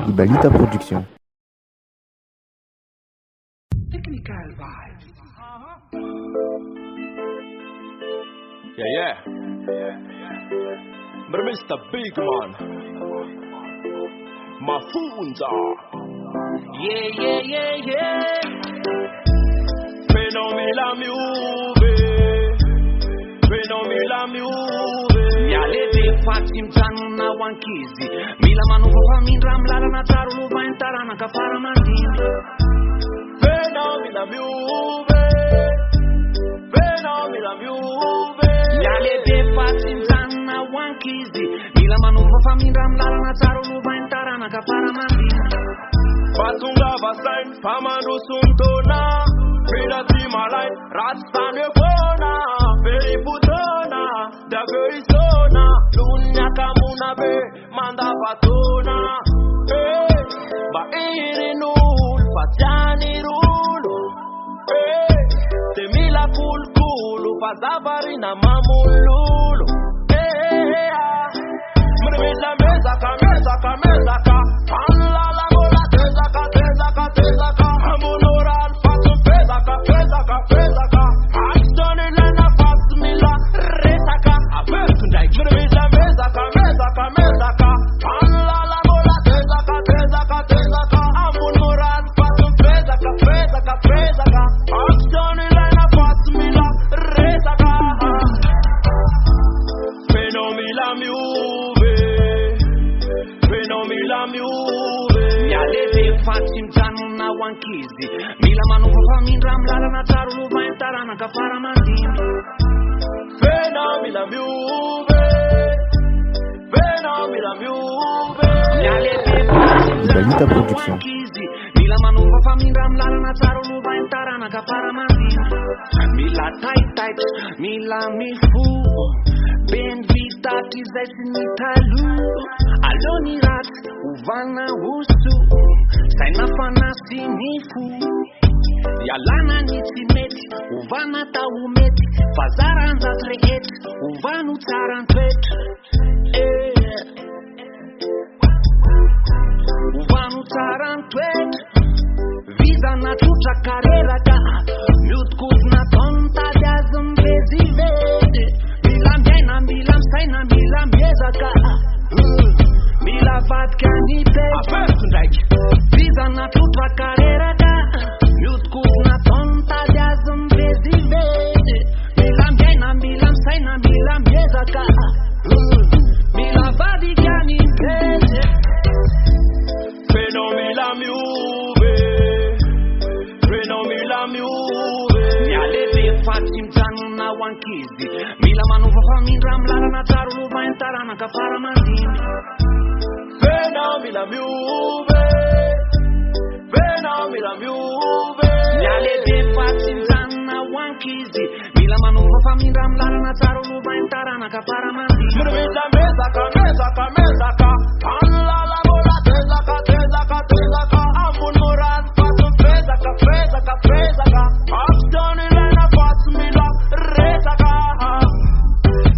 Ibalita Production. Technical vibes. Yeah. Mr. Bigman. Mafonja. Yeah. Fenomila miuve. Mialete fatim tanuna wankizi. Mila manuva mindra mlala na taru luba intarana kafara mandini. Fenomila miuve. Mialete fatim tanuna wankizi. Mila manuva mindra mlala na taru luba intarana kafara mandini. Fatunga vasain pamandu suntona. Vida timalai rastane bona. Very putona, the very sona. Lunya kamuna be manda patona. Hey, ba irinul fatani rulu. Hey, temila kulu fazabari na mamululu. Hey, mremela meza ka. Alla la bola teza ka. Amunoral fatu feza ka. Mila manuva mindra mlala na taru luba intarana kafara mandini. Fenomila miuve. Ibalita Production. Mila manuva mindra mlala na taru luba intarana kafara mandini. Mila tight, mila mifu. Boendy tatizaisinitalu. Aloni rat, uvana usu. Saina fanasi nifu. Yalana nitimeti. Uvana taumeti. Fazaranza treet. Uvanu tarantwet. Uvanu tarantwet. Visa na tuta karera ka. Miutkut na tonta de zâmbezi. Milam jaina, milam saina, milam miezaka. Mila vatka ni pech. Visa na tuta karera ka. Miutkut na tonta de zâmbezi. Milam jaina, milam saina, milam miezaka. Mila vatka ni pech. Fenomila miuve. Mialete fatim tanuna wankizi. Mila manuva mindra mlala na taru luba intarana kafara mandini. Fenomila miuve. Mialete fatim tanuna wankizi. Mila manuva mindra mlala na taru luba intarana kafara mandini. Mremela meza ka. Alla la bola teza ka. Amun moran fatu feza ka. Afstani lena fasmila reza ka.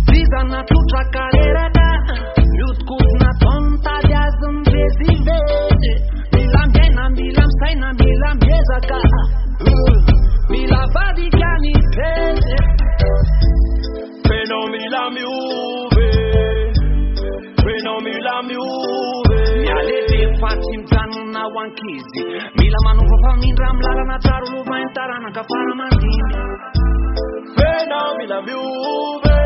Visa na tuta karera ka. Miutkut na tonta de zâmbezi. Milam jaina, milam saina, milam miezaka. Mila vadika ni peze. Fenomila miuve. Mialete fatim tanuna wankizi. Mila manuva mindra mlala na taru luba intarana kafara mandini. Fenomila miuve.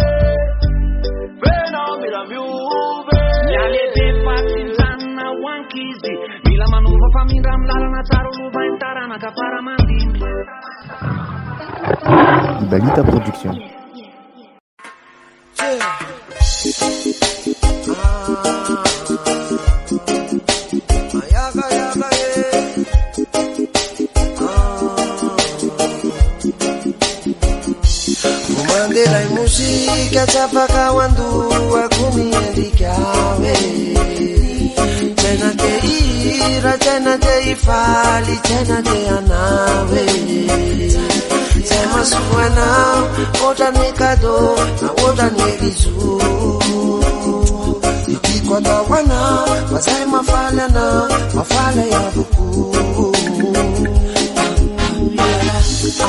Mialete fatim tanuna wankizi. Mila manuva mindra mlala na taru luba intarana kafara mandini. Ibalita Production. Kumandela musika chapaka wandu akumiandikawe. Tena teira, tena teifali, tena teanawe. Tema suwana, ota nekado, na ota negizu. Ikikwa tawana, Mazay mafala na, mafala ya buku.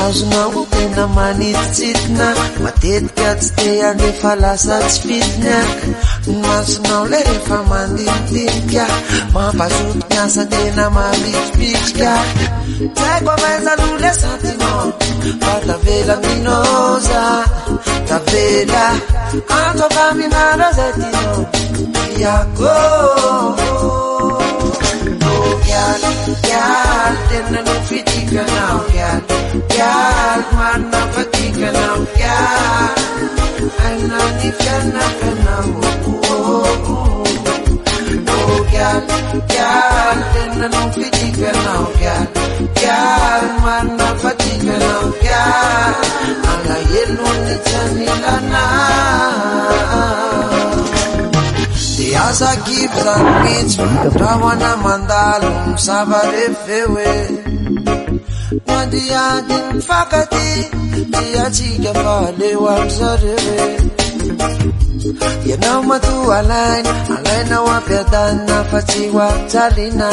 Azona tena manititna, matetika tsy te anefa lasa tsy fitniak. Masonao le rehefa mandinidinika, mampazoto miasa tena mabitsibitsiky. Tsaiko avaiza lule sentiment, fa tavela minoza, tavela antoka minara zay tinao iako. Gyal, tena no fitika nao gyal, mana fatika nao gyal, aina ni fianaka nao. Gyal, tena no fitika nao gyal, mana fatika nao gyal, ala yelo ni chanilana. Asa kipsa mitch, rawana mandalo, sabare fewe. Nadi adin fakati, tia chiga fale wamsarewe. Yenau matu alaina wapiadana fachiwa chalina.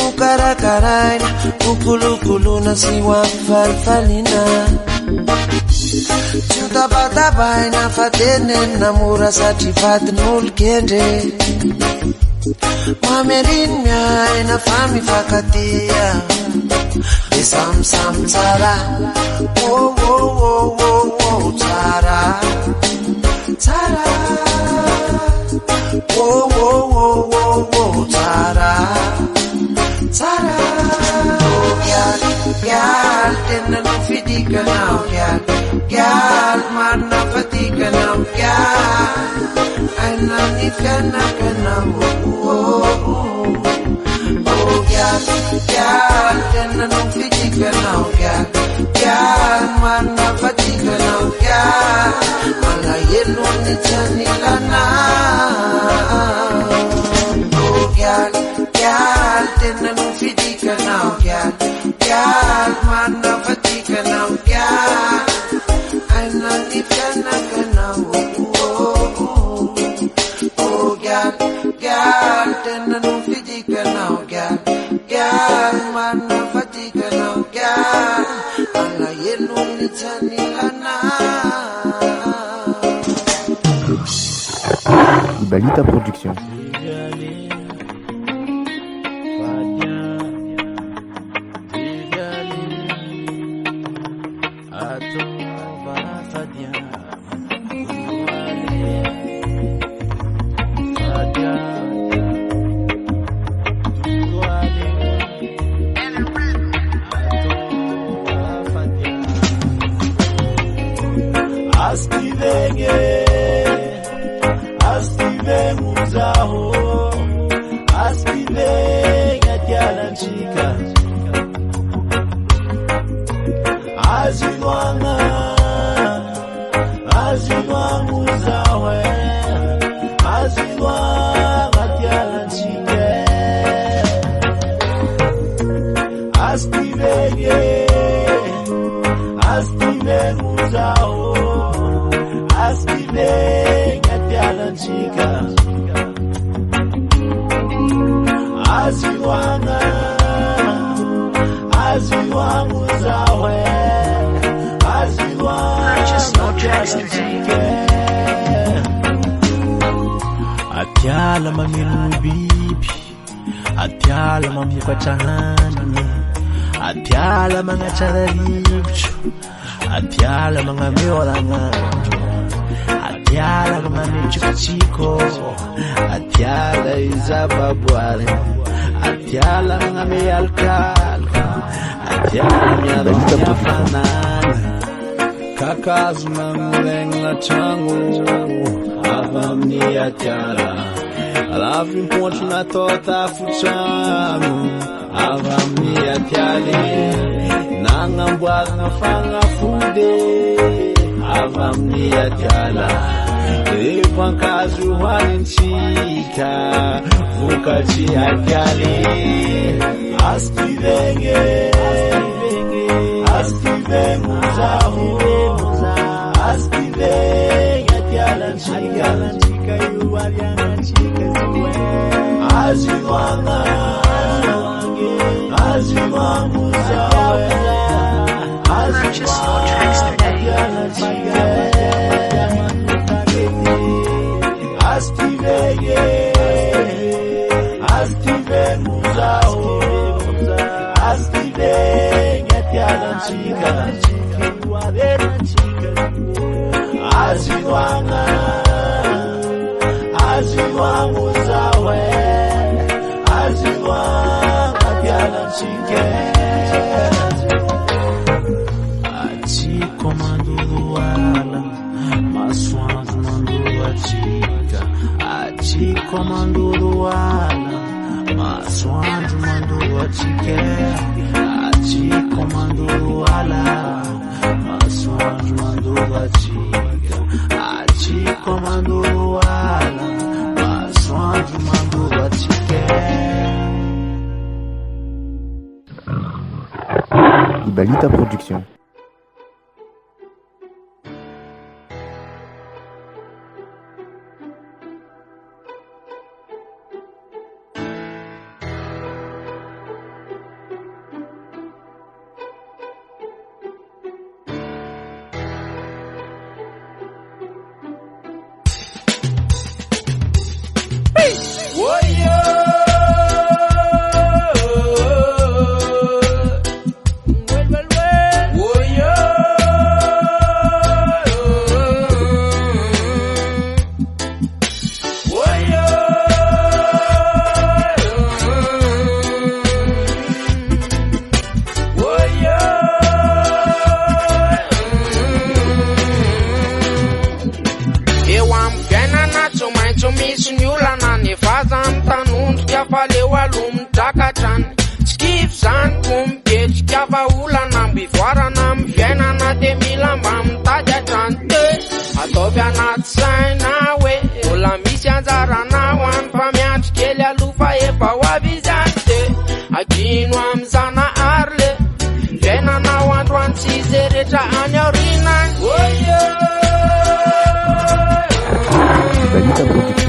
Ukarakaraina, ukulukuluna siwa falfalina. Chuta bata baina fatene namura satifat nulkende. Mamerin miai na fami fakatia. Isam sam tsara. Oh oh oh oh oh tsara. Tsara. Oh oh oh oh oh tsara. Tsara. Oh gyal, tena no fitika nao gyal, mana fatika nao gyal, aina ni fianaka nao. Oh gyal, tena no fitika nao gyal, mana fatika nao gyal, ala yelo ni chanilana. Oh gyal, tena no fitika nao gyal, mana fatika nao gyal, aina ni fianaka nao. Oh gyal, tena no fitika nao gyal, mana fatika nao gyal, ala yelo ni chanilana. Ibalita Production. Atiala mamilu bibi, atiala mamukachahani, atiala mangachararicho, atiala mangameorangacho, atiala mangamichiko, atiala izababwale, atiala mangamealkalka, atiala miarafanana, kakazu mangulenga changu. Avamni atiala, alavim ponte na tota futsano. Avamni atiali, nangambuar na fanga fude. Avamni atiala, evan kazu walinchika, vukati atiali. Askivenge, askivenge muzahu, askivenge. Chica, you are young, chica. aziwanga aziwanguzawe Purchase your tracks today. Astive muzao astive ngetiala chika aziwanga aziwanguzawe aziwanga ngetiala chika comando do ala, maçoando mandou a dica. A ti comando do ala, maçoando mandou a dica. A ti comando do ala, maçoando mandou a dica. A ti comando do ala, maçoando mandou a dica. Ibalita Production. Ibalita Production.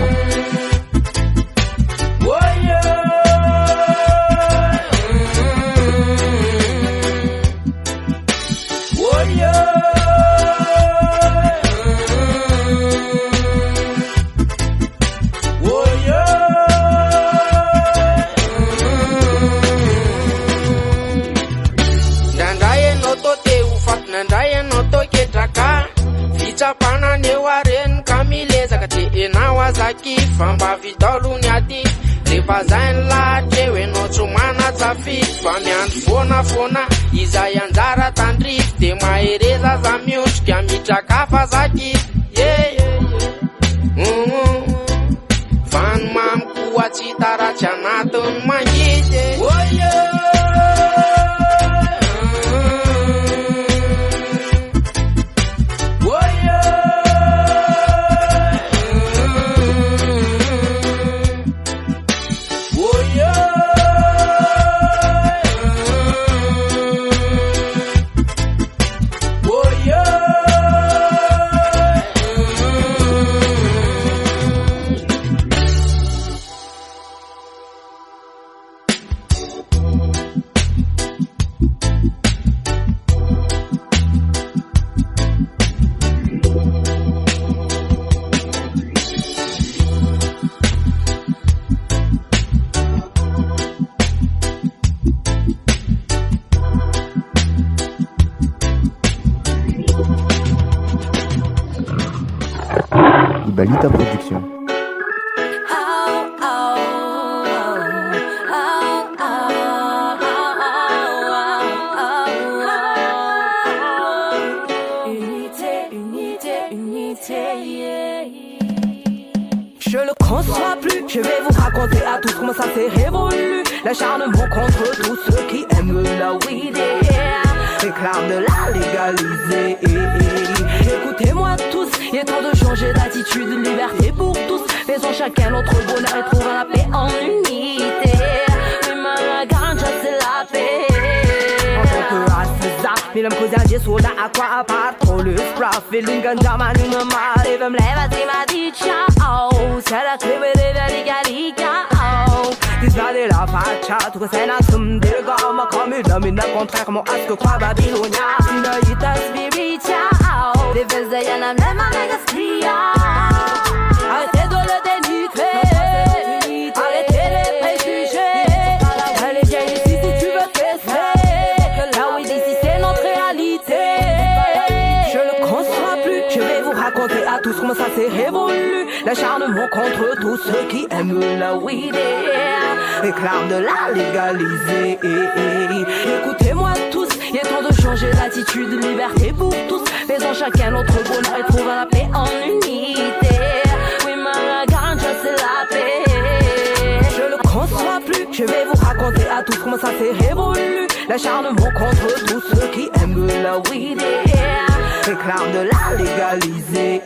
Famba vidolo nyati Rivazain la chewe no chumana tsafi Famiandu fona Iza yanzara tandrif De maereza za miush Kya michakafa za kif Fan mam kuwa chitara chanatun mangije Ibalita Production. Je le conçois plus, je vais vous raconter à tous comment ça s'est révolu. L'acharnement contre tous ceux qui aiment la weed, réclament de la légaliser. Écoutez-moi tous, il est temps de changer d'attitude, liberté pour tous. Faisons chacun notre bonheur et trouvons la paix en unité. Mais la ganja c'est la paix. En tant que race, mais l'homme cause un soda à quoi à part trop le spraff. Feeling ganja manu me mare, me leva si ma dit ciao. C'est la clé de la legalité. Visader la facha, tout c'est na somme d'irga, ma kamila, contrairement à ce que croit Babylonia. Sinaïta spiritia, des vezes y'en même à Megaspria. Arrêtez de le dénigrer, arrêtez les préjugés. Elle est bien ici si tu veux tester, là oui d'ici c'est notre réalité. Je le conçois plus, je vais vous raconter à tous comment ça s'est révolu. L'acharnement contre tous ceux qui aiment la weed, réclament de la légaliser. Écoutez-moi tous, il est temps de changer d'attitude, liberté pour tous. Faisons chacun notre bonheur et trouvons la paix en unité. Oui, ma ganja, c'est la paix. Je le conçois plus, je vais vous raconter à tous comment ça s'est révolu. L'acharnement contre tous ceux qui aiment la weed, réclament de la légaliser.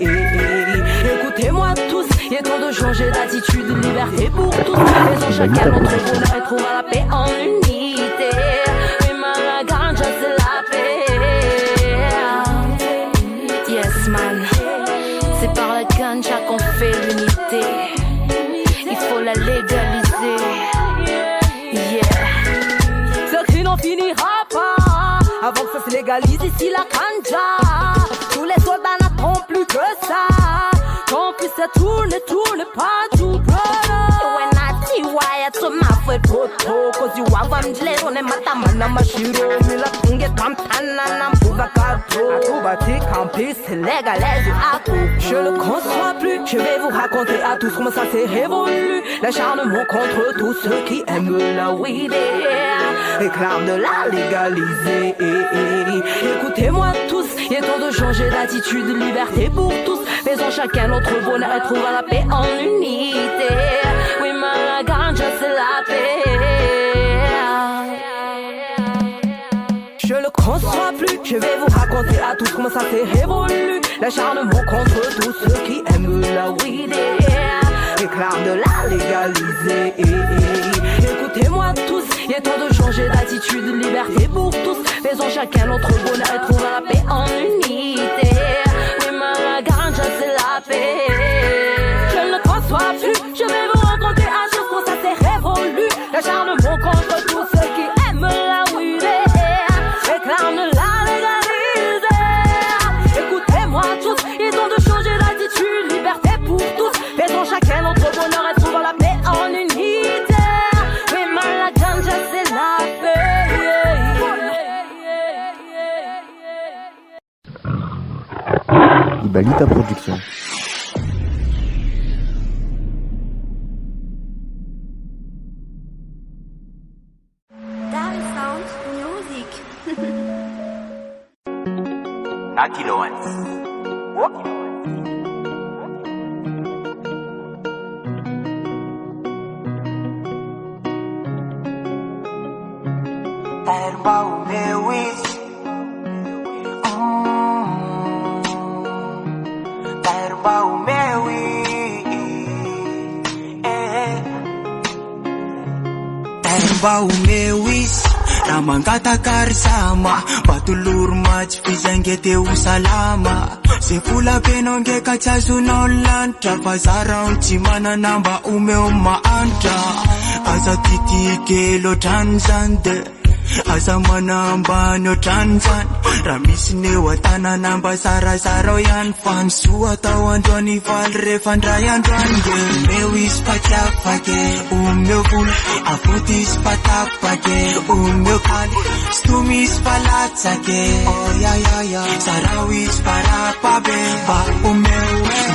Écoutez-moi tous, il est temps de changer d'attitude, liberté pour tous. Faisons chacun notre bonheur et trouvons la paix en unité. Oui, ma ganja, c'est la paix. Yes, man, c'est par la ganja qu'on fait l'unité. Il faut la légaliser. Yeah. Ce cri n'en finira pas avant que ça se légalise ici la ganja. Tous les soldats n'attendent plus que ça. Qu'on puisse tourne pas tout brother. Natii wire to my foot poto, cause you have mjile one matamana mashiro. Mila tunge tamtana na mpuga kato. Akubati campus, légaliser ako. Je le conçois plus, je vais vous raconter à tous comment ça s'est révolu. L'acharnement contre tous ceux qui aiment la weed, réclament de la légaliser. Écoutez-moi tous, il est temps de changer d'attitude, liberté pour tous. Faisons chacun notre bonheur et trouvons la paix en unité. Oui, ma ganja, c'est la paix. Je le conçois plus, je vais vous raconter à tous comment ça s'est révolu. L'acharnement contre tous ceux qui aiment la weed, réclament de la légaliser. Écoutez-moi tous, il est temps de changer d'attitude, liberté pour tous. Faisons chacun notre bonheur et trouvons la paix en unité. Oui, ma ganja, c'est la paix. Je ne conçois plus, je vais vous raconter un jour comment ça s'est révolu. L'acharnement contre tous ceux qui aiment la weed, réclament de la légaliser. Écoutez-moi tous, il est temps de changer d'attitude, liberté pour tous. Faisons chacun notre bonheur et trouvons la paix en unité. Oui, ma ganja, c'est la paix. Ibalita Production. Natii Laons. Erba umewis Erba umewis Erba umewis Ramangata karsama Patulur mach fizangete usalama Sefula penonge kachazu nolan Travas around chimana namba umeuma anta Asa titi kelo tanzande Asa manamba no tanzan Ramisne watana namba sara saro yan Fansu atawandwani fal refandrayan dwange Mewis patapake umyokul Afutis patapake umyokal Stumis palatsake Oh ya Sarawis parapabe Ba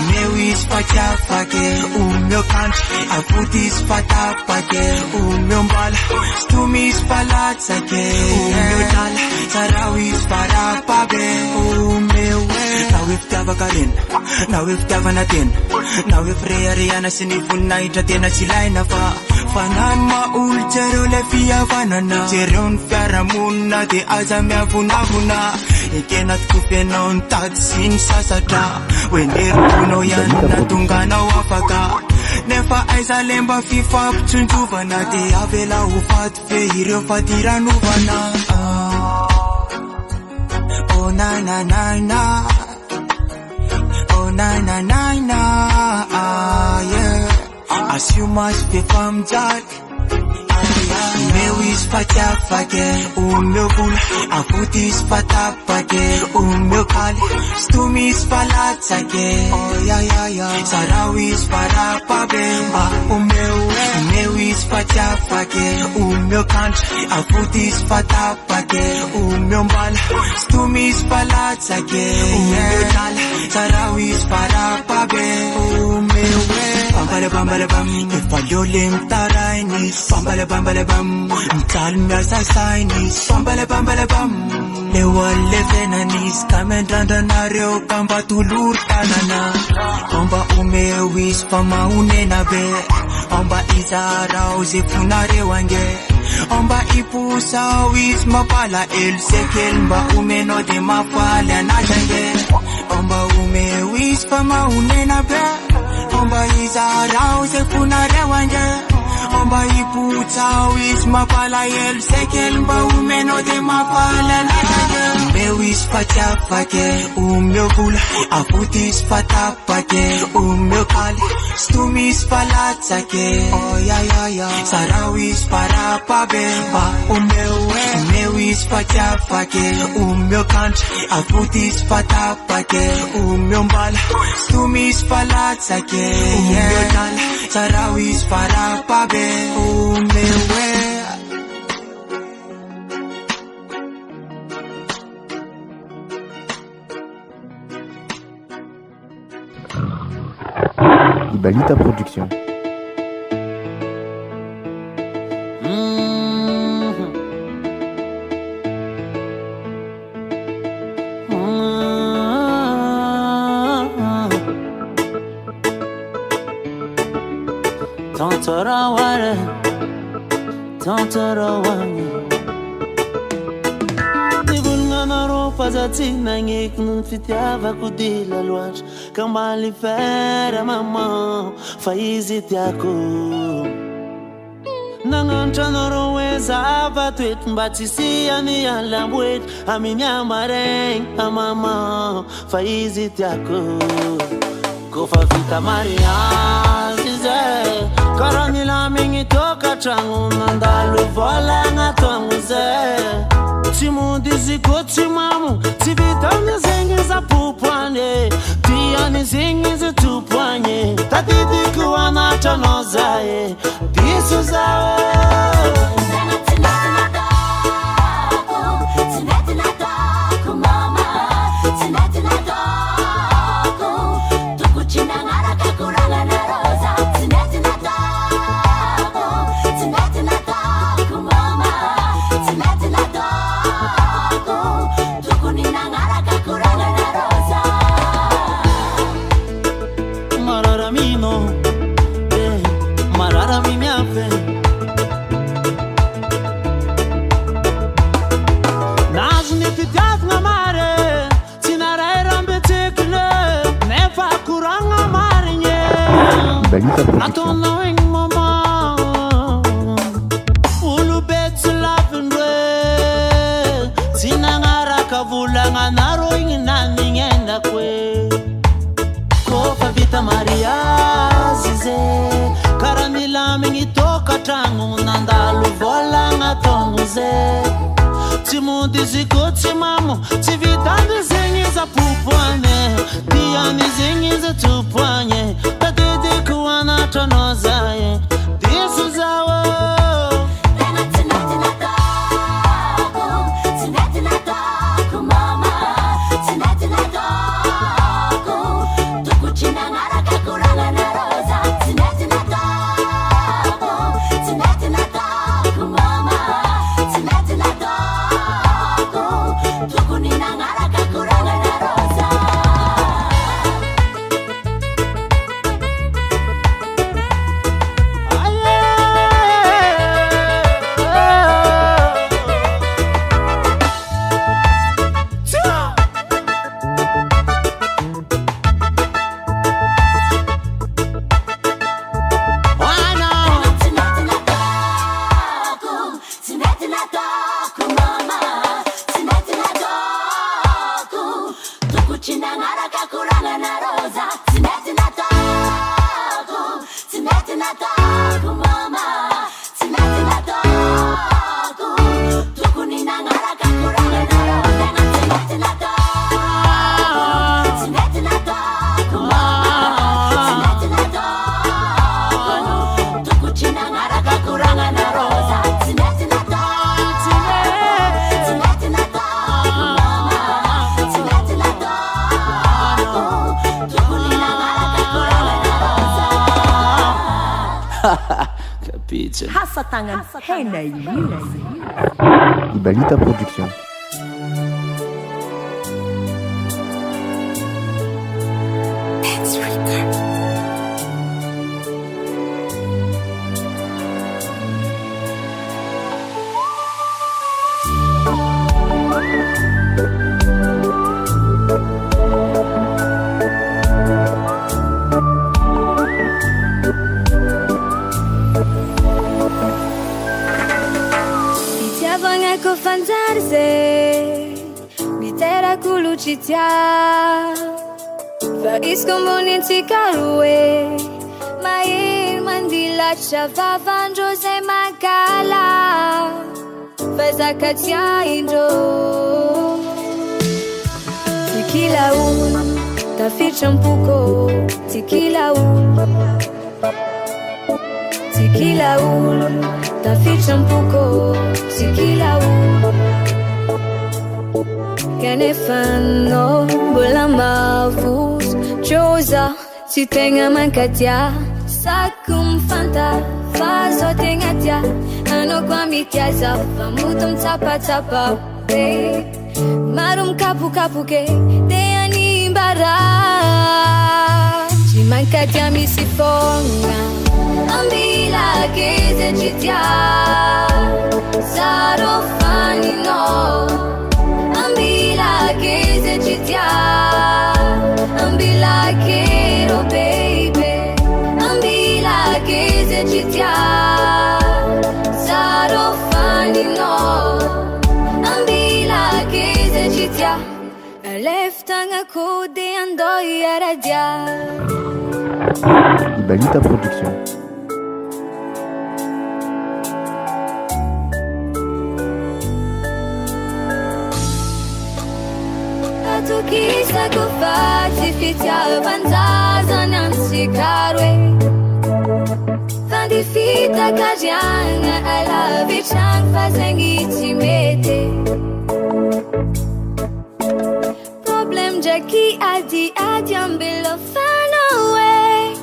Mewis patapake umyokal Afutis patapake umyombal Stumis palatsake umyokal Sarawis parapabe umyowe Nawif tava karin Nawif tava natin Nawif reariana sinifun na itatena silay na fa Fanan maul chero le fia fanana Cheron fiara muna te azamya funafuna Ikenat kupena untad sin sasata Wenir puno yan natungana wafaka Nefa aiza lemba fifa pchunjuvana Te avela ufat fe hiro fatira nuvana Oh na na na na Oh na na na na yeah As you must be from Jack Meu espatafake, o meu bula, a puta espatapake, o meu cali, tu me espalatsake, oh ai ai ai, sarau esparapabemba, o meu espatafake, o meu canto, a puta espatapake, o meu bala, tu me espalatsake, o meu cali, sarau esparapabemba, o meu bambale bambale bam, falhou Lam'Tah, bambale bambale bam, tal me assassinis, bambale bambale bam. Le wale venanis, kamendanda na reo kamba tulur tanana. Amba umewis pama unena be, amba izara uze funare wange. Amba ipusa wis mapala el sekel mba umeno de mafala na jange. Amba umewis pama unena be, amba izara uze funare wange. Amba iputa wis mapala el sekel mba umeno de mafala na jange. Mewis patafake, meu bula, a putis patapake, meu kali, stumis palatsake, oh ya ya ya, sarawis parapabemba, mewis patafake, meu kant, a putis patapake, meu bala, stumis palatsake, meu kali, sarawis parapabemba, meu. Ibalita Production. Nangyek nung fitiava ko di laluas kang malifera mama faizit yako nangancha noroweza avatwet mbatisia ni alambwet aminya mareng mama faizit yako kofa vita maria zize karanila mingi toka changu nandalu vola ngatonguze Timundi zikoti mamu Tivitani zingi za pupwane Tiani zingi za tupwane Tatiti kuwa na chanozae Disu zae Ibalita Production. Maria zize karanila mingi toka tangu nandalu vola ngatonguze timundi zikoti mamo tivitandi zingi za pupwane diani zingi za tupanye tatiti kuwa na tonozaye disu zawo Kapitsany. Hasatagnan hena io. Ibalita Production. Tiera fa iskomboni tsikaroe mahery mandilatra vavandrô zay makala fa zakatia indrô tikila olo tafiditra mpoko tikila olo tafiditra mpoko tikila olo Kanefano mbola mavos Choza si tegna mankatia Saku mfanta Fazo tegna tia Ano kwa mitiaza Famuto mtapa Maro mkapu ke Deani mbara Si mankatia misifonga Ambila keze chitia Saro fani no Ambila keze chitia Ambila kero baby Ambila keze chitia Saro fani no Ambila keze chitia Leftanga kode andoi aradia Ibalita Production. Kisa kufati fitia vanzaza nansikarwe Fandi fita kajianga ala vichang fazengi timete Problem jaki adi ambilo fan away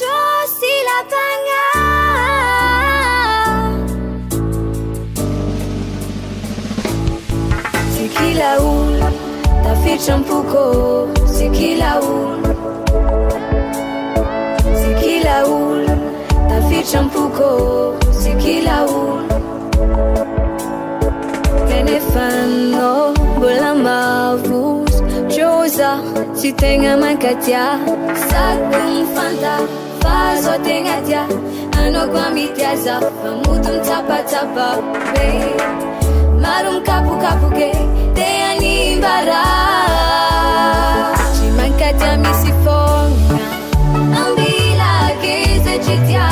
Josi la panga Sikila ula Tafiditra mpoko sikila olo Tafiditra mpoko sikila olo Kanefano mbola mavos Choza si tegna mankatia Saku mfanta Fazo tegna tia Ano kwa mitiaza Famuto mtapa Maro mkapu ke Deani mbara Si mankatia misifonga Ambila keze chitia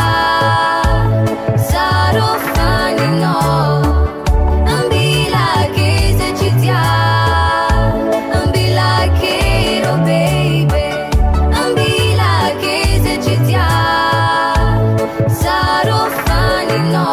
Saro fani no Ambila keze chitia Ambila kero baby Ambila keze chitia Saro fani no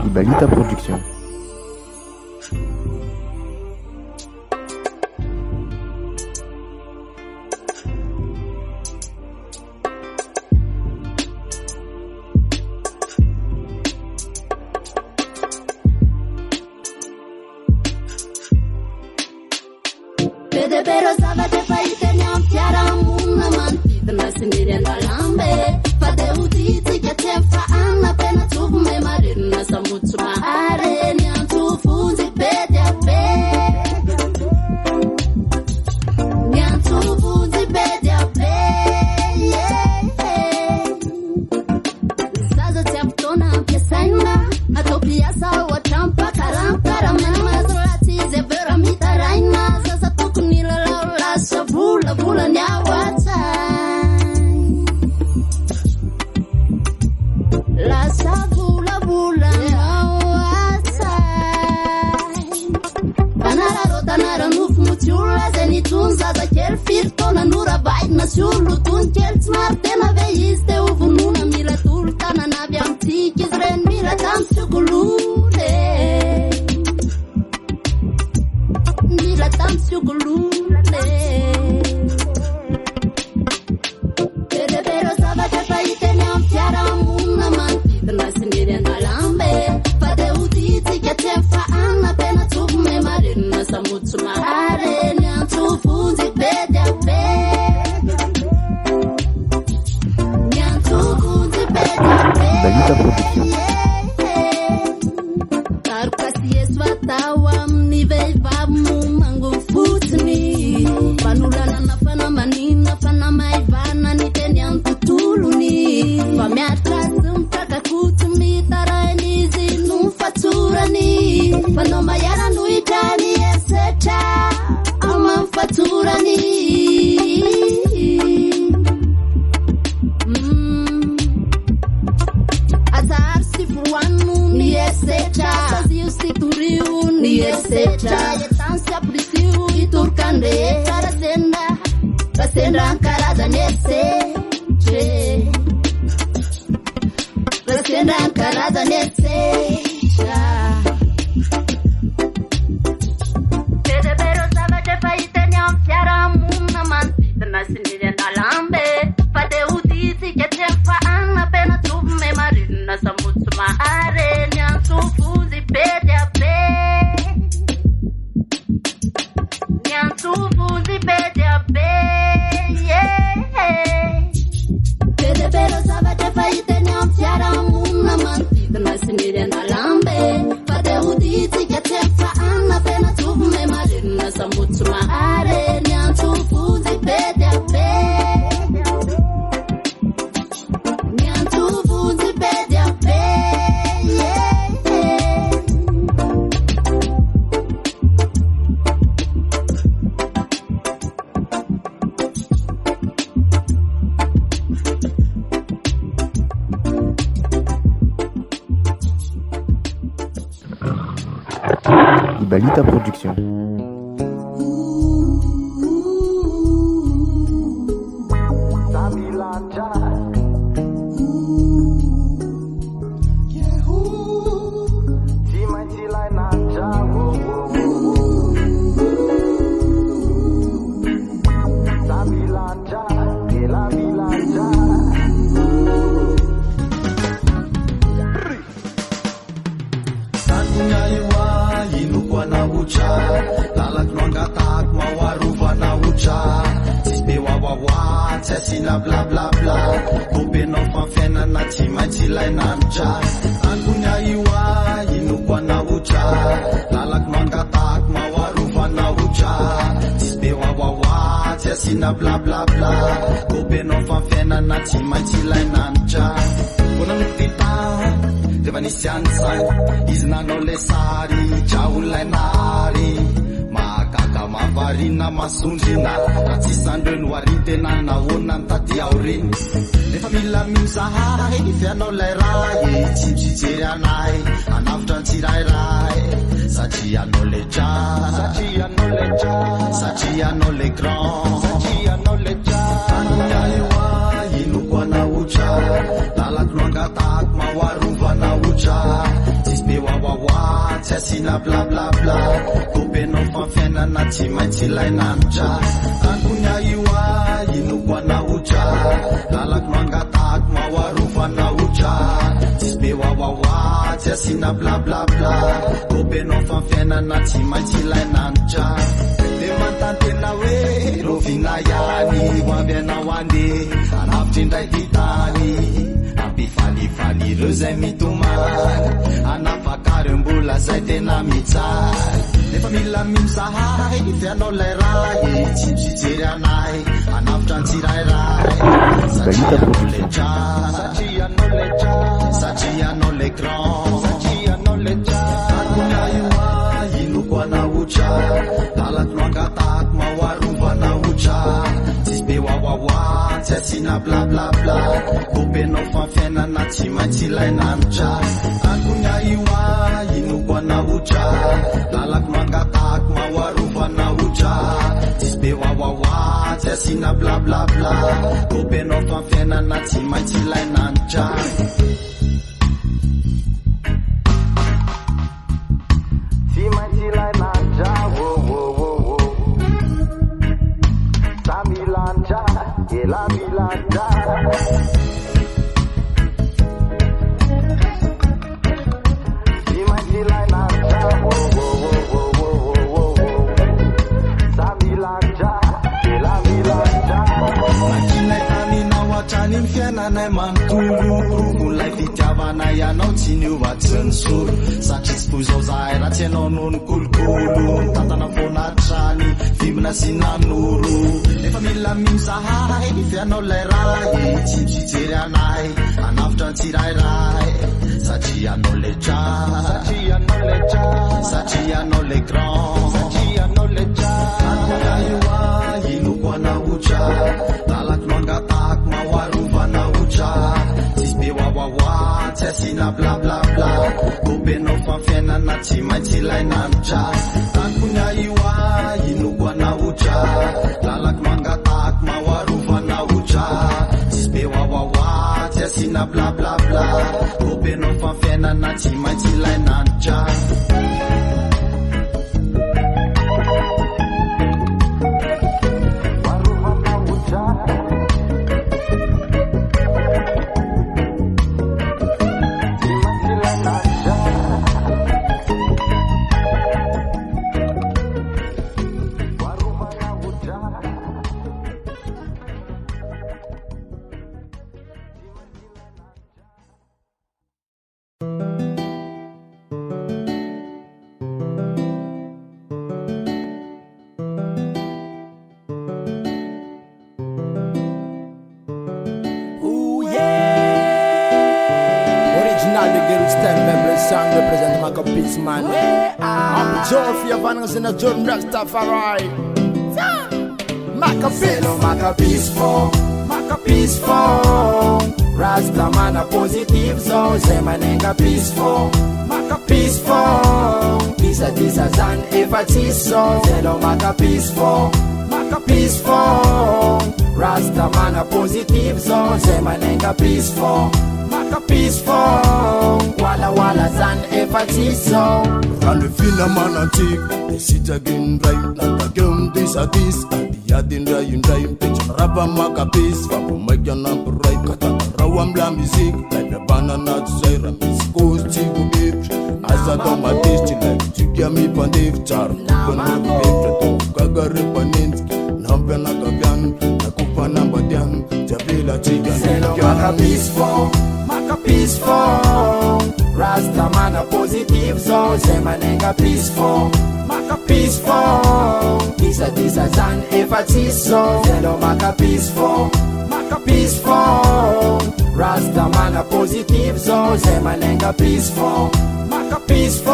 Ibalita Production. Vede pero sabete fai che non Thiera una mantita na sindire na lambe fate utiti che te fa anna pena tu me marina sa mucho ma areni antu fuzi bete a be Niantu fuzi bete a be Sazo te aptona piesana atopia sa wa trampa karampa mena mazrati ze vera mitaraina sasa tukunila la sabula bula nyawata La sabula bula siolo tony kely tsy maro tena ve izy te ho vonona mila tolo tanana avy amitsika izy reny mila tamy siogolole mila tamy siogolole berebero zavatra fahiteny amy fiarahamonina manodidina sy niry andalambe fa de ho titsika tsy mifahana pena tsovo me marenina samotsy mahareny antsofonjy be dia be ny antsofonjy be dia be Ibalita Production. tarokasy eso atao amin'ny vehivavy mo mangony fotsiny manolanana fanamanina fanamaivana ny teny any tontolony fa miaritra sy mitakakotsy mitarainy izy no fatsorany fanao mahara nohitra ny esetra amamy fatsorany azary sy foroano ny esetra sazio sy torio ny esetra etany sy aprisio itorokandrehetra rasendra ankarazany esetre rasendra ankarazany esetra berebero zavatra fahiteny amy fiarahamonina manodidina sy niry andalambe fa de ho titsika tsy mifahana pena tsovo me marinina samotsy mahareny antsofonjy be dia be ny antsofonjy be dia be berebero zavatra fahiteny amy fiarahamonina manodidina sy niry andalambe fa de ho titsika tsy mifahana pena tsovo me marinina samotsy mahareny antsofonjy be dia be ny antsofonjy be dia be Ibalita Production. Sina bla bla bla Kopeno fanfenana tsy maintsy ilainanitra Angonya iwa inokwana ucha Lalak mangatak mawarufana ucha Tisbe wawawa sina bla bla bla Kopeno fanfenana tsy maintsy ilainanitra Kona nukita Deva nisyansay Izy nanao le sary Chaulainari Makaka mavarina masundrina Atsisandre noaritena naona mtati auriny Nefa mila misahay Fianao lay ray Tsipsijery anay Anavitra tsirairay Satria anao le dra Satria anao le dra Satria anao le grand Satria anao le dra Anonya ewa Inoko anaotra Lalako noangatako mawarova anaotra Tsisbe wawawa Tsy asina bla bla bla Kopeno fanfiainana tsy maintsy ilainanitra Angonya iwa inoko anaotra Lalako mangatako mawarova anaotra Tsisbe wawawa Tsy asina bla bla bla Kopeno fanfiainana tsy maintsy ilainanitra De mantantena hoe Rovina yani Hoavy anao ande Anavitry indray ditany Ampifalifali ireo zay mitomany Anafakary mbola zay tena mitsary Nefa mila misahay Fianao lay ray Tsipsijery anay Anavitra tsirairay Satria anao le dra Satria anao le dra Satria anao le grand Satria anao le dra Angonya iwa Inoko anaotra Lalako noangatako mawarova anaotra Tsisbe wawawa Tsy asina bla bla bla Kopeno fanfiainana tsy maintsy ilainanitra Angonya iwa Inoko anaotra Lalako mangatako mawarova anaotra Tsisbe wawawa Tsy asina bla bla bla Kopenao fa fiainana tsy maintsy ilainanitra Tsy maintsy ilainanitra Sa milanitra Ela milanitra Tsy maintsy ilainanitra Sa milanitra Ela milanitra Makinay taninao hatrany ny fiainanay manontolo Molay fitiavana ianao tsy niova tsy ny solo Satria tsy toy zao zahay raha tsy ianao noho ny kolokolo Tantana voanatrany vimina sy nanoro Nefa mila mimsahay fianao lay ray Tsy mijery anay anavitra ny tsirairay Satria anao le dra Satria anao le grand Ankoa io inoko anaotra Lalako mangatako mahoarovana otra Tsisy be wawawa tsy asina bla bla bla Kopenao fa fiainana tsy maintsy ilainanitra Ankoa io inoko anaotra Lalako mangatako mahoarovana otra Tsisy be wawawa tsy asina bla bla bla Kopenao fa fiainana tsy maintsy ilainanitra Sang represent Maka Bigman. I'm Joe Fiavana in a John Rastafari. Maka Hello Maka Peaceful, Maka Peaceful. Rasta man a positive so Zemanenga peaceful, Maka Peaceful. This a zan emphasis so Hello Maka Peaceful, Maka Peaceful. Rasta man a positive so Zemanenga peaceful. Maka peaceful, wala wala zan emphasis so. Can we feel a man antique? They sit again right, not again this a this. At the yard in rhyme, pitch rapa Maka peace. Papo make your number right, kata rawam la music. Like a banana to say, Ramis goes to give. As I don't my taste, like Chigiami Pandiv, Char, Kagare Paninski, Nampana Gagan, Nakupa Nambadian, Javila Chigan. Maka peaceful. Maka peaceful, Rasta man a positive so Zemanenga peaceful, Maka peaceful. This a zan emphasis so Hello Maka peaceful, Maka peaceful. Rasta man a positive so Zemanenga peaceful, Maka peaceful.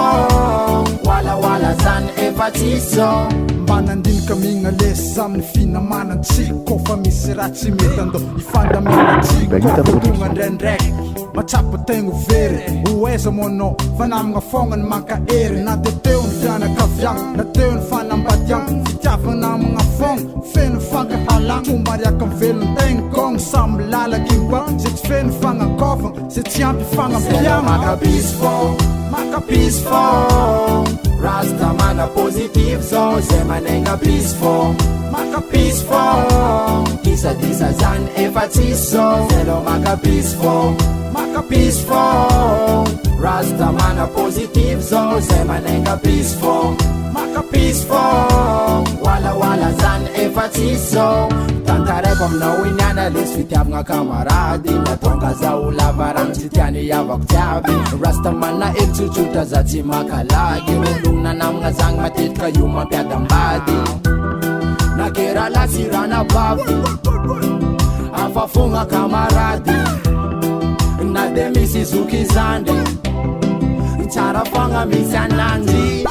Wala wala zan emphasis so. Banandin kami nga lesa amin'ny finamanan-tsika Kofa misy raha tsy mety andao ifandamenan-tsika Kofatonga ndraindraiky matsapa tegna very Oeza moanao fa namagna fogna ny mankahery Na dia teo ny fianakaviagna na teo ny fanambadiagna Fitiavana namagna fogna feno fankahalagna Tomariaka mivelon-tegna gôgna samy lalakimbagna Zay tsy feno fagnakôvagna zay tsy ampy fagnapiagna Maka peaceful, Maka peaceful. Rasta man a positive so Zemanenga peaceful, Maka peaceful. This a zan emphasis so Hello Maka peaceful, Maka peaceful. Rasta man a positive so Zemanenga peaceful, Maka peaceful. Wala wala zan emphasis so. Tantareko aminao iny analysy fitiavagna kamarady Natonga zaho lavarano tsy tiany iavako jiaby Rasta man na eritsotrotra za tsy makalagy Olona namagna zagny matetika io mampiadam-bady Nakera lasirana bavy Afafogna kamarady Na de misy zoky zandry Tsara fogna misy ananjy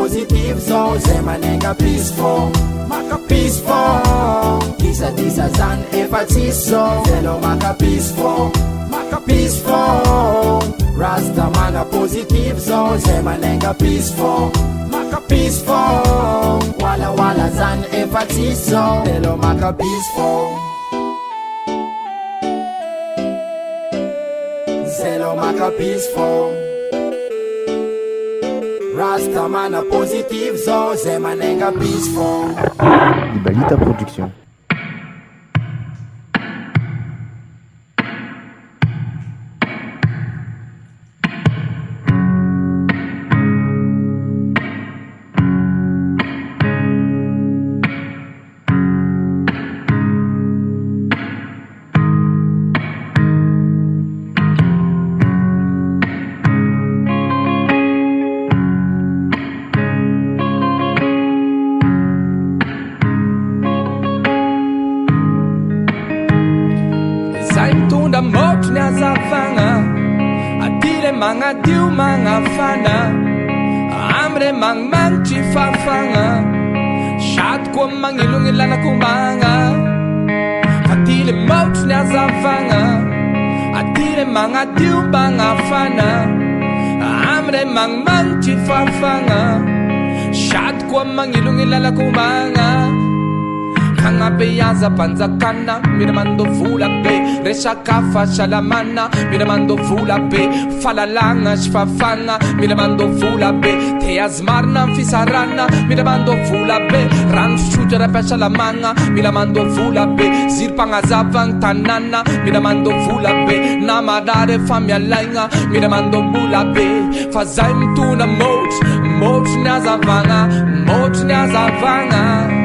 positive so zemanenga peaceful Maka peaceful Kisa zan efatiso Zelo maka peaceful Rasta mana positive so zemanenga peaceful Maka peaceful Wala zan efatiso Zelo maka peaceful Zelo maka peaceful Rasta man a positive so zemanenga peaceful Ibalita Production. Diu mga fana Amre mang chifafanga Shat kwa mangilung ilana kumanga Atile mout na zavanga Atile mga diu mga fana Amre mang chifafanga Shat kwa mangilung ilana kumanga Kangabeyaza panzakana Miramando vula be Reshakafa shalamana Miramando vula be Falalanga shfafanga Miramando vula be Teazmarna fisarana Miramando vula be Ranshujara peshalamanga Miramando vula be Zirpanga zavang tanana Miramando vula be Namadare famyalenga Miramando vula be Fazaim tuna Mot nazavanga Mot nazavanga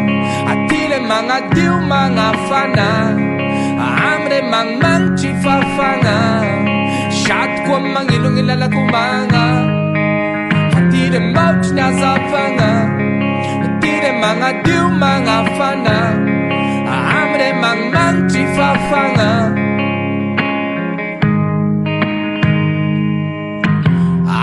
Atile mga diu mga fana Amre mang chifafanga Shat kwa mangilung ilala kumanga Atile mout na zavanga Atile mga diu mga fana Amre mang chifafanga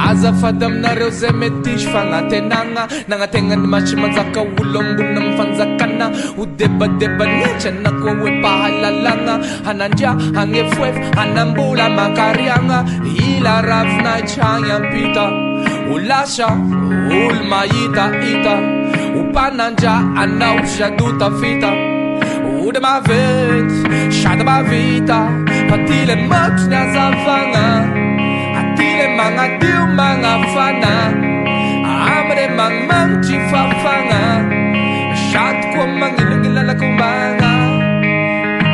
Azafadam na rose metish fanga tenanga Nangatengan Mashmanjaka ulong bunam fanzakana Udeba necha na kwe pahalalanga Hananja hangefwef hanambula makarianga Ila ravna chanya pita Ulasha ulmayita ita Upananja anausha duta fita Uda mavet shada mavita Patile mot na zavanga Mga diu mga fana Amre mang chifafanga Shat kwa mangilung ilala kumanga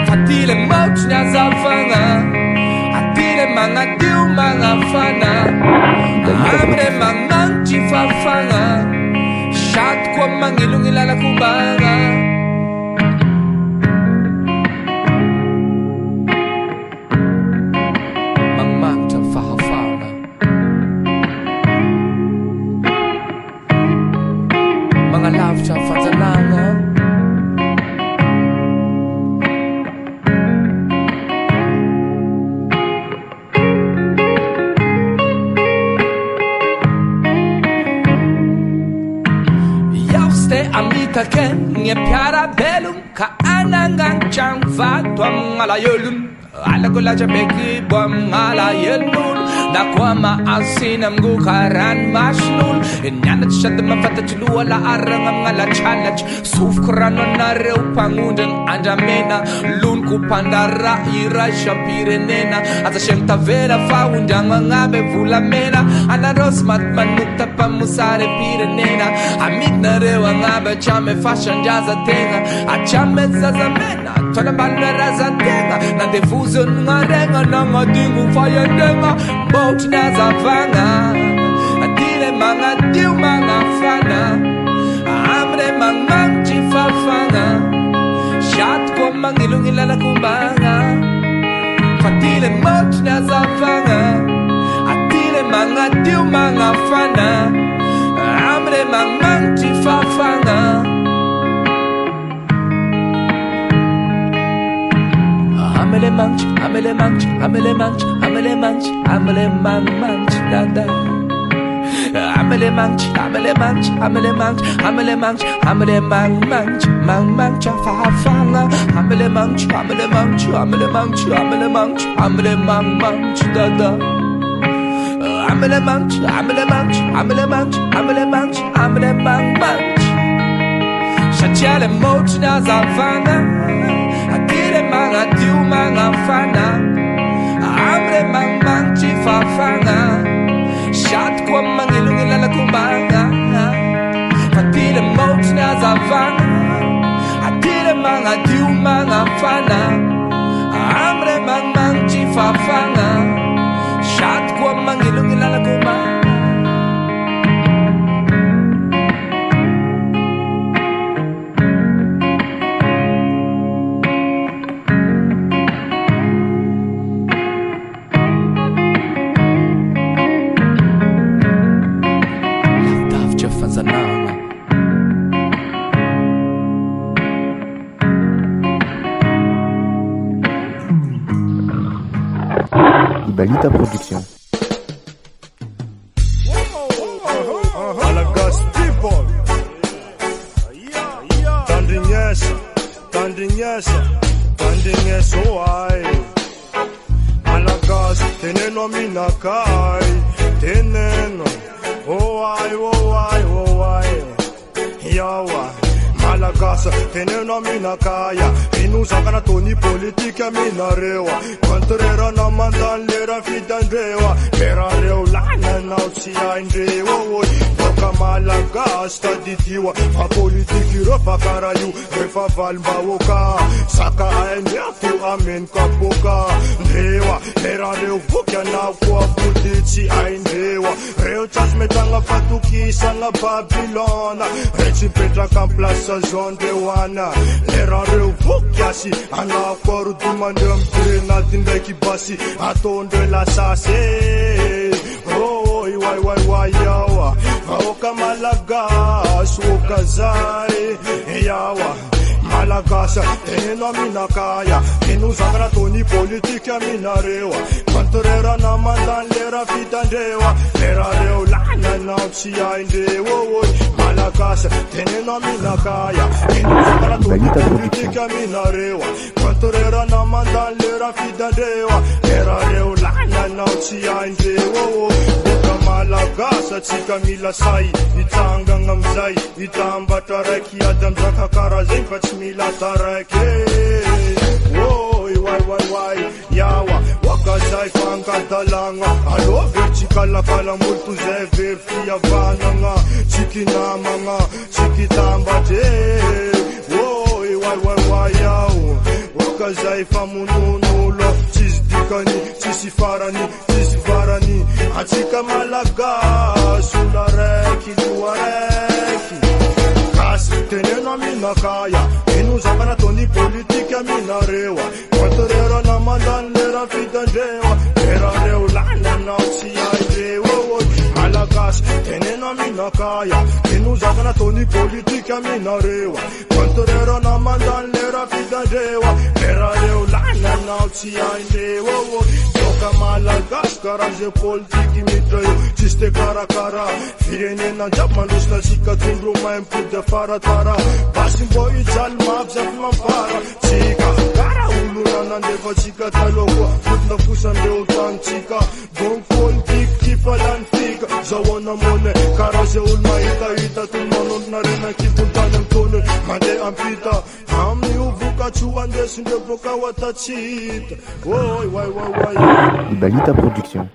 Fatile mout na zavanga Atile mga diu mga fana Amre mang chifafanga Shat kwa mangilung ilala kumanga Nye piara belum ka anangang chang vatwam alayolun Alagola jabeki bom alayelun Nakwama asinam gukaran mashnul Inyanat shadma fatachlu ala arangam ala challenge Suf kranon na reu pangundan andamena Lun kupandara ira shampirenena Asa shem tavera faundanga ngabe vulamena Anaros matmanukta pamusare pirenena Amit na reu ngabe chame fashion jaza tenga Achame zazamena Tona balera zatenga Na defuzun ngarenga Na ngadingu fayendenga Mot na zavanga Atile mga diu mga fana Amre mga chifafanga Shat kwa mangilung ilala kumbanga Fatile mot na zavanga Atile mga diu mga fana Amre mga chifafanga Amele manch, dada. Hamele manch, hamele manch, hamele manch, hamele manch, hamele mang chafafanga. Hamele manch, hamele manch, hamele manch, hamele manch, hamele mang dada. Hamele manch, hamele manch, hamele manch, hamele manch, hamele mang. Shachele moch na zavana. Akile manga diu manga fana. Hamele mang chifafanga. Shat kwa mangilung ilala kumanga. Fatile moch na zavana. Atile manga diu manga fana. Amre mang chifafanga. Shat kwa mangilung ilala kumanga. Ibalita Production. Malagasy people. Tandingesa, why? Malagasy, teneno minakai, teneno, why? Yawa. Malagasy, teneno minakaya. Inusaka na toni politika minarewa. Kontrera na mandan lera fidandrewa. Lera reo lana na utsia indrewa. Toka Malagasy taditiwa. A politiki ropa karayu. Refa valmbawoka. Saka aendeatu amen kapoka. Ndrewa, lera reo vukya na kwa putitsi aindrewa. Reo chasmetanga fatukisa na Babylona. Rechi petra kamplasa zone de wana. Lera reo vukyasi. Ana koru dumandem grenade ndeki basi. Atonde la sase. Oh, why, yawa. Oka Malagasy, okazai, yawa. Malagasy, teneno minakaya. Inusaka na toni politika minarewa. Kontrera na mandan lera fitandrewa. Lera reo lana na utsia indrewa. Malagasy, teneno minakaya. Inusaka na toni politika minarewa. Kontrera na mandan lera fitandrewa. Lera reo lana na utsia indrewa. Malagasy tsika mila say itanga ngamzay itambatra raiky adamzaka karazay fa tsy mila taraiky. Why yawa wakazay fankadalagna alo vertikalakala molto zay very fiavanagna tsikinamagna tsikitambatre. Why yaw wakazay famononolo tsisy dikany tsisy farany tsisy varany. Atsika Malagasy ula raiky loa raiky. Kasy teneno minakaya. Inusaka na toni politika minarewa. Kontrera na mandan lera fitandrewa. Lera reo lana na utsia indrewa. Malagasy teneno minakaya. Inusaka na toni politika minarewa. Kontrera na mandan lera fitandrewa. Lera reo lana na utsia indrewa. Toka Malagasy karaze politiki mitrayo. Tsiste karakara. Firenena jiaby mandrosina tsika tondro maimpo faratara. Basy mbo ijaly mavy mafara. Tsika kara olona nandefa tsika taloha koa. Fotona fosandreo tantsika. Donc politiky tifalany fika. Zahoana mone karaze olo mahitahita. Tolmanondona rena kibontany amtone. Mandeha ampita amin'ny ovokatso andesindreo boka ho atatsita. Why. Ibalita Production.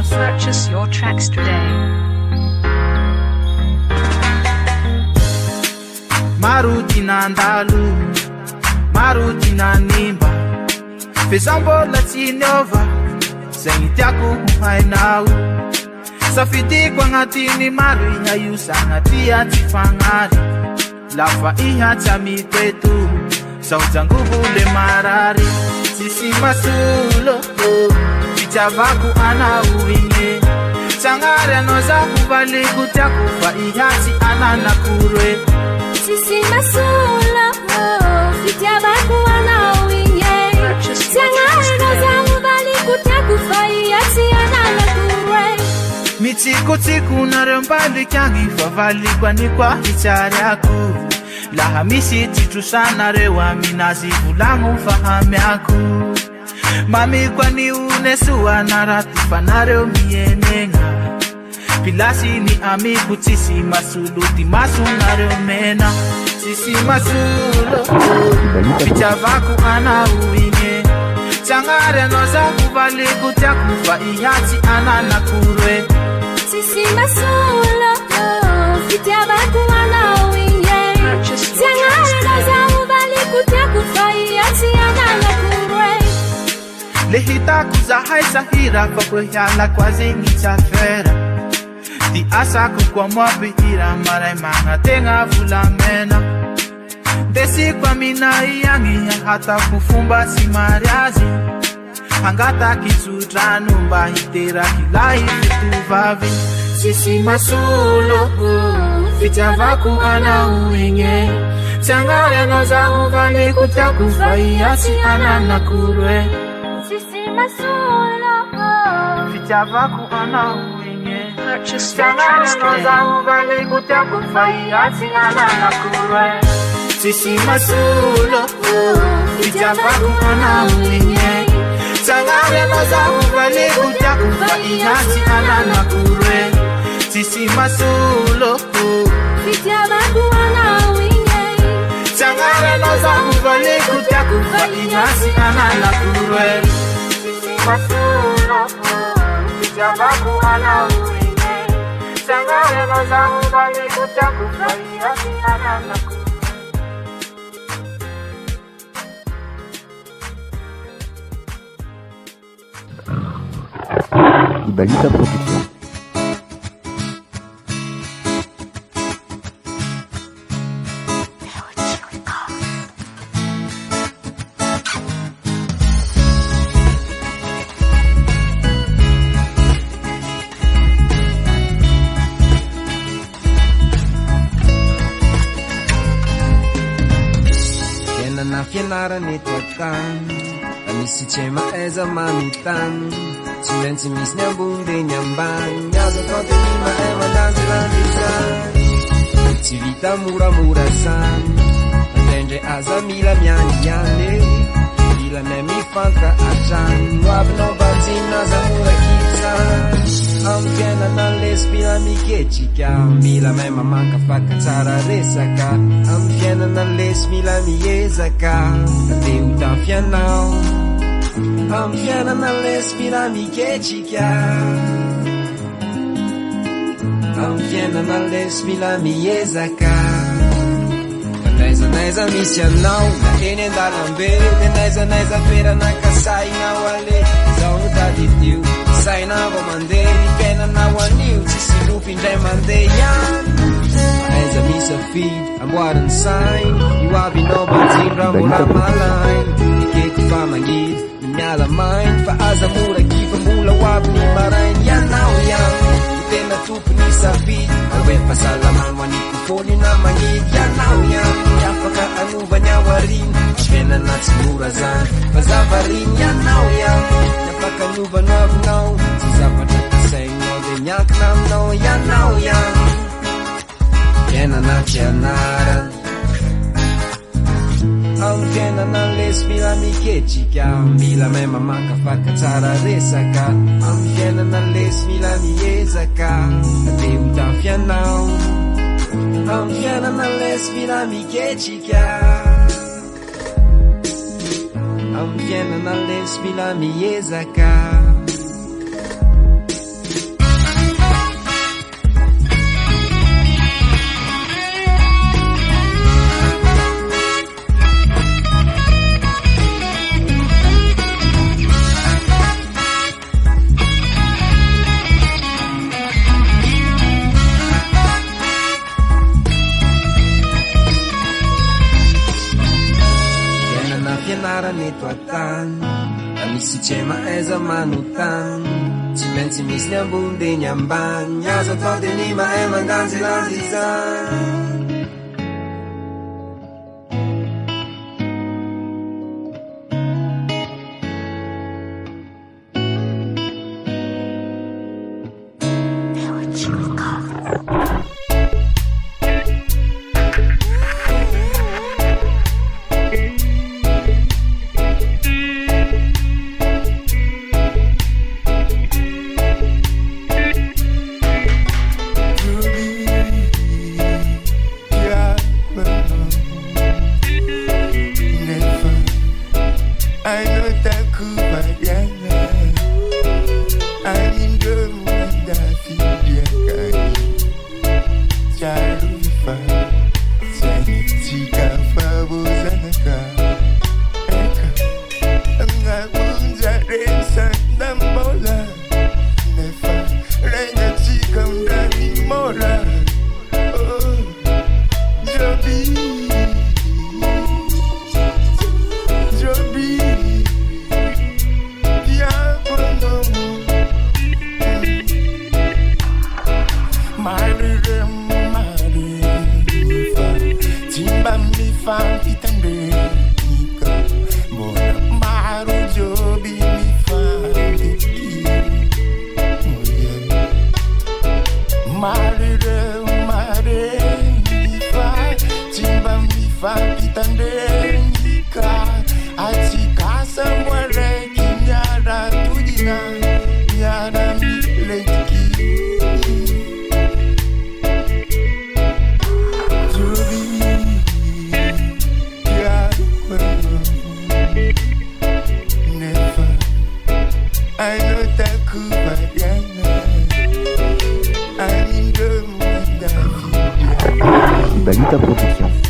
Purchase your tracks today. Marutina ndalu, marutina nimba. Fezambola tsinova, senitiako hainau. Safidiko angatini maru ihayusa ngatia tifangari. Lafa iha chamitetu, sauzangubule marari. Sisi masulo, chichavaku ana uinye. Changare no za kubali kutia kufa ihati anana kurwe Sisi masula Fitia baku wanawinye Changare no za kubali kutia kufa ihati anana kurwe Michiko tiku na rembali kyangi favali kwa nikwa hichari aku Lahamisi titu sana rewa minazi vulangu fahame aku Mami kwa ni unesuwa narati fanare umienenga Pilasi ni amigu tisi masulu timasu nare umena Tisi masulu Pichavaku ana uinye Changare noza kubali kutia kufa ihati anana kurwe Sisi masula Pichavaku ana uinye Changare noza kubali kutia kufa ihati anana kurwe Lehita kuza haisa hira Fakwe yala kwa zingi chafera Di asa kukwa mwapi hira Marai manga tenga fulamena Desi kwa mina iyangi Hata kufumba si mariazi Hangata kitutra numba Hitera kilai fitu vavi Sisi masulo Fichavaku ana uinge Changare noza uvali kutia kufaiasi anana kurwe Sisi masula Fichavaku ana uinge Purchase your tracks today. Sisi masulo Fichavaku ana uinge Changare noza uvali kutia kufaiasi anana kurwe Sisi masulo Fichavaku ana uinge Changare noza uvali kutia kufaiasi anana kurwe Masulo Fichavaku ana uinge Changare noza uvali kutia kufaiasi anana kurwe Ibalita Production. Fianarany eto an-tany misy tsy mahaza manontany tsy maintsy misy ny ambony de ny ambany miazo atao de ny mahay mandanjalanja izany tsy vita moramora zany mandrendre aza mila miandiany mila nay mifanka hatrany no abinao banjina aza mora kitsany amin'ny fiainana lesy mila miketrika mila mahay mamaka faka tsara resaka amin'ny fiainana lesy mila miezaka de ho tafianao amin'ny fiainana lesy mila miketrika amin'ny fiainana lesy mila miezaka naizanaiza misy anao na eny an-dalambe de naizanaiza toerana kasainao ale zao no taditio saina vao mandeha ny fiainanao anio tsisy lofy indray mandeha ihany aiza misafidy amboariny sainy io abinao banjindra mbola malainy ikeky fa mangidy ny miala mainy fa aza mora kifa mbola ho aby ny marainy ianao ihany tena tompony safidy hoe fahasalamano aniko fony na magnidy ianao ihany afaka anovany ao ariny fiainana tsy mora zany fa zavariny ianao ihany afaka anovano avinao tsy zavatra kasaignao de miankina aminao ianao ihany fiainana fianarana amin'ny fiainana lesy mila miketrika mila mahay mamaka faka tsara resaka amin'ny fiainana lesy mila miezaka de ho tafianao amin'ny fiainana lesy mila miketrika amin'ny fiainana lesy mila miezaka eto an-tany da misy tsy mahaiza manontany tsy maintsy misy ny ambony de ny ambany ny azo atao de ny mahay mandanjilanjy izany Ibalita Production.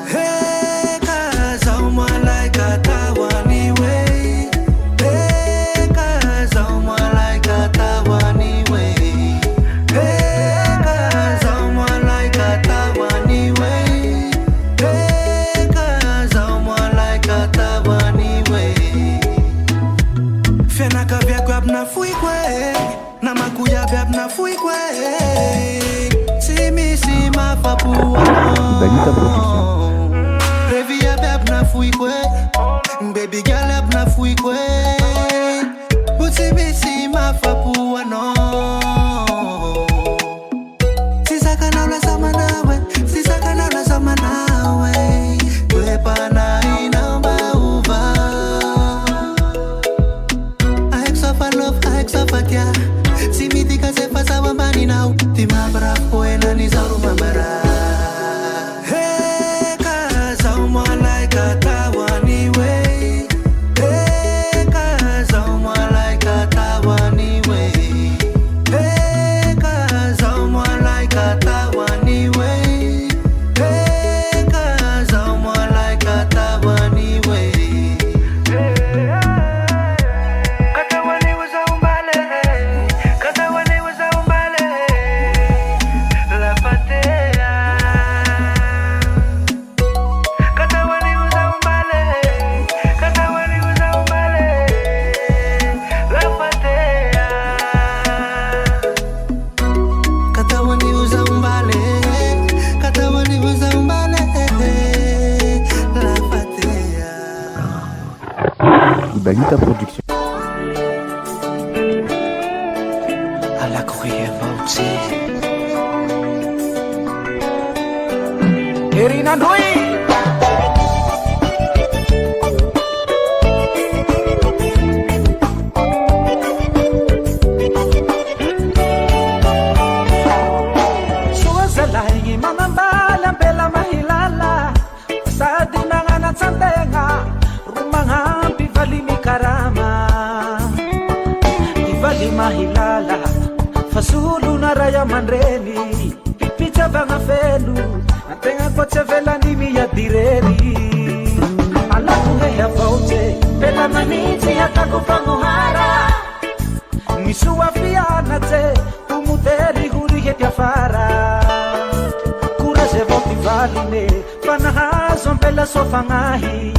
Hey, cause I'm one like a Tawani way. Ibalita Production. Baby girl up na fui kwe Utimisi mafapua no Sisaka na unasama nawe Sisaka na unasama nawe Kwepa na inaomba uva I exofa love, I exofa kya Simitika sefa sawa mani now Timabra poena ni zaru mambara Hey kaza umalaika tawani we Ibalita Production. Herin'androy Suwazalahingi mamambala mpela mahilala Sadi nanganatsantenga Rumangampi vali mikarama Ivali mahilala Fasulu na raya mandreni Pipita vanga felu Tenga koche vela nimi ya direri Alaku ya vote Bela maniti ya takupanguhara Misua fiana te Umuteri huri hetia fara Kura se voti valine Panahazo mpela sofangahi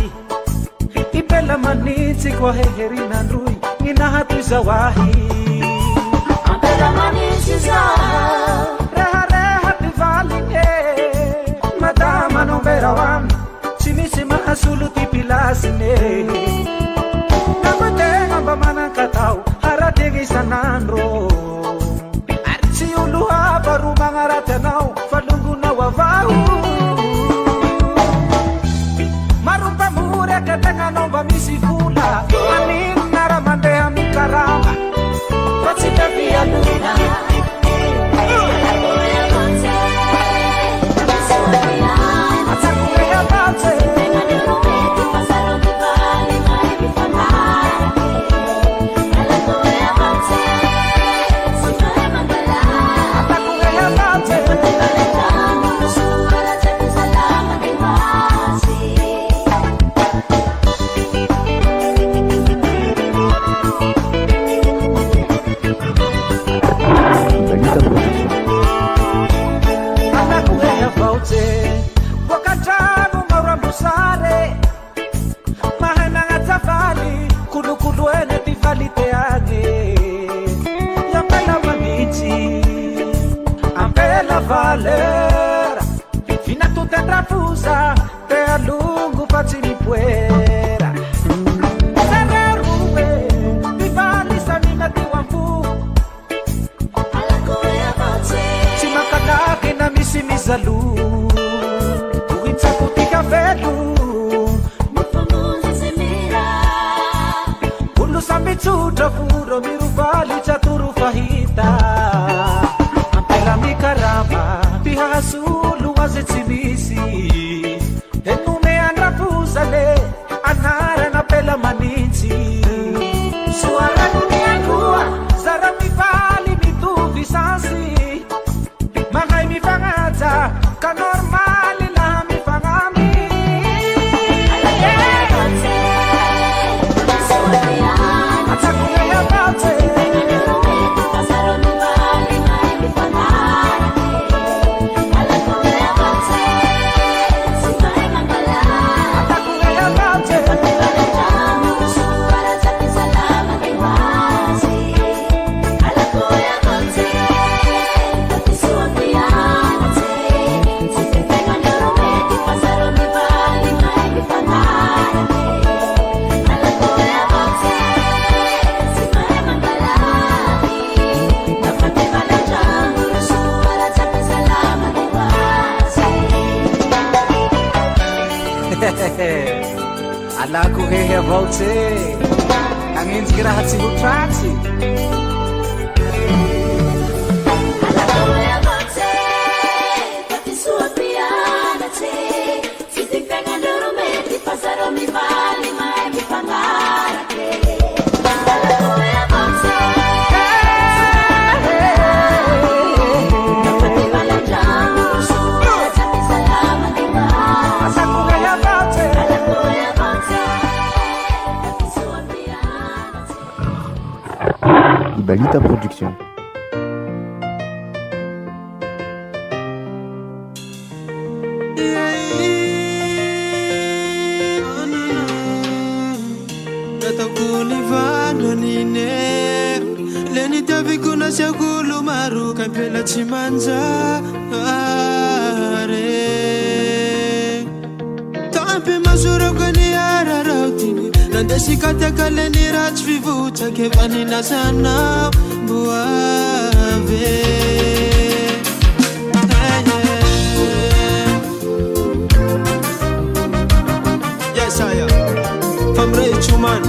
Ibela maniti kwa Herin'androy Ninahatu zawahi Ampela maniti za Reha valine Madama no verawan Sinisi mahasulu tipilasine Nakutenga bamana katau Harategi sanandro Arsi uluha baru mangaratenau Falungu na wavau Marumpa mure ketenga nomba misifula Anin naramandea mikarama Fatsita via luna Valera, fina tu te trafusa, te alungu patini puera. Serre rube, vivali sanina tiwampu. Alakoya bote, simakadake na misimizalu. Tuwitsa kutika velu, mufamuzi semira. Ulu sambitu trafuro miruvali chaturu fahita. Mikarama pihasulu wazetimisi Enume anrafuzale Anara na pela maniti Suara nuniangua Zara mifali mitu visansi Mahai mifangata Kanormali na mifangami Atakuya ya bate alako hehe avao tse agnenjiky raha tsy ho tratsy Ibalita Production. Leni tavikuna siakulu maru kampela chimanja tampi masura kani ararautini nandeshikata kaleni rach vivuta kevani nasana buave yes I am famre chuman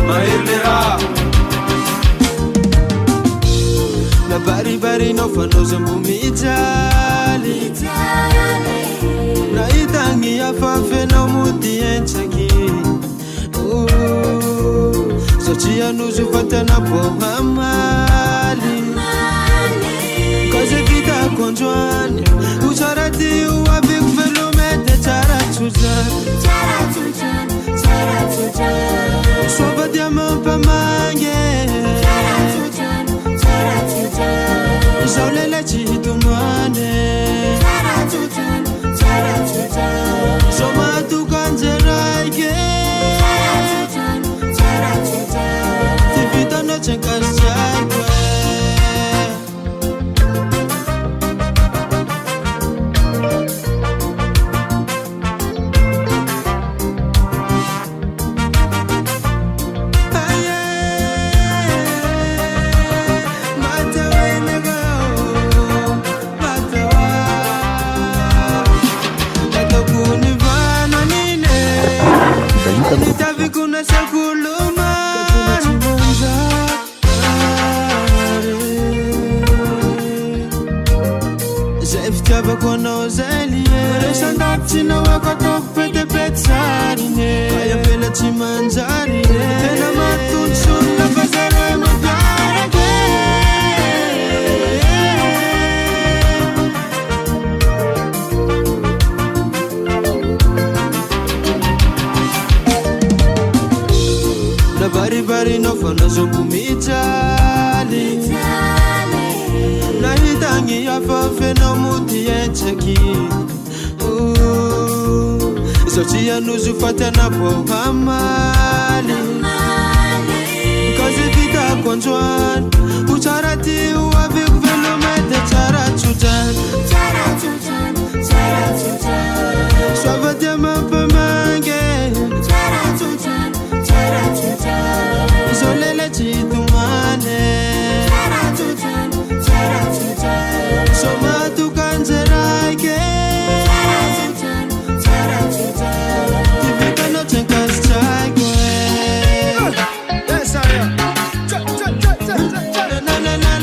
mairlera na bari bari no fanoza mbumijali na itangi ya fafe no mutienchaki sochia nuzu fatana pohamali kaze vita konjwani ucharati uwabi kufelumete charatujan swabati ya mampa mange Zaulele chitumane Soma tu kanjeraike Tivita no chenkasjakwe Nitavikuna sakuluma Zeftaba kona ozelie Resandaktina wakata pete petsarine Kaya pela chimanjarine Tena matunsun na bazaro magarake Bari bari no fana zobumijali na hitangi ya fafe no mutiencheki Sochia nuzu fatana pohamali Kazi vita konjwan Ucharati uwavi kuvelumete charachujan Swavati ya mapamange Zolele chitumane Soma tu kanjeraike Tivita no chenkasjakwe Yes I am Na na na na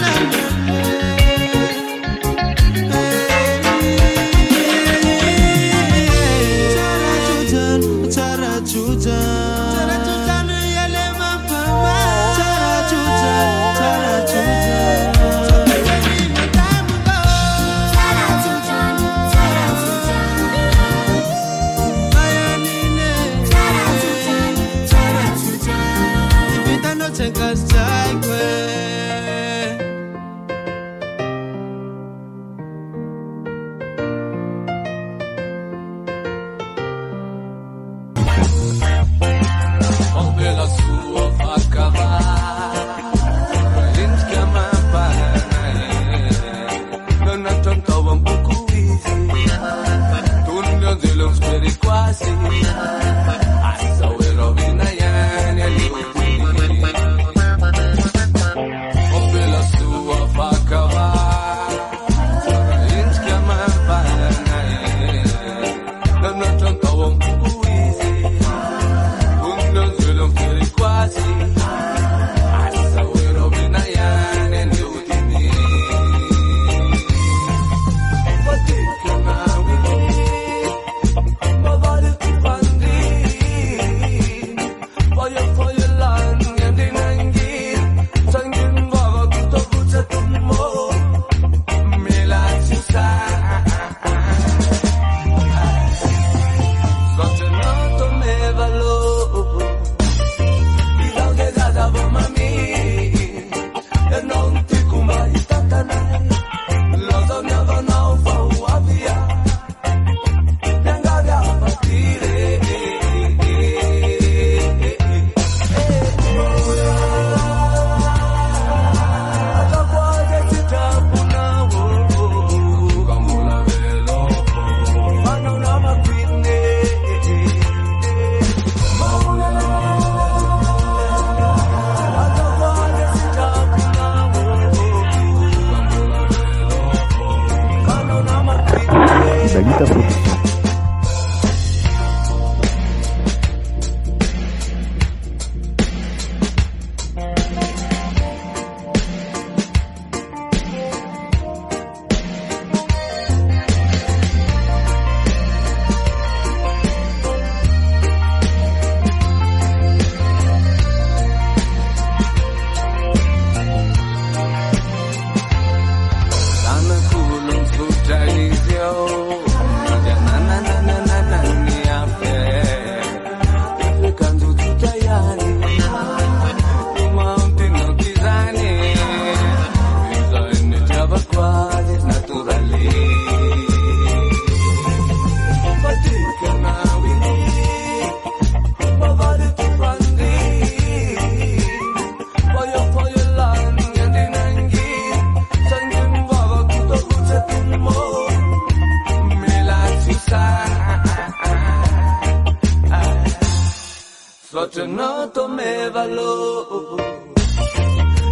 no tome valor.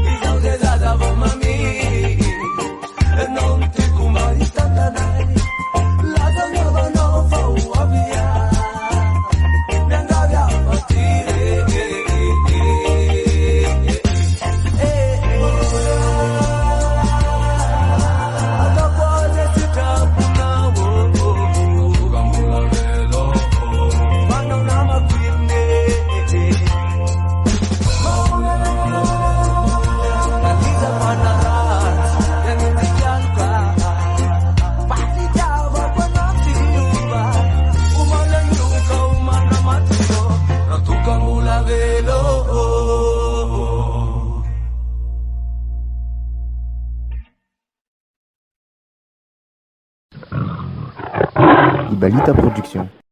E não desada mami, non ti kumari stantanai. La donna non fa uavia, mi andavi a partire. Ibalita Production.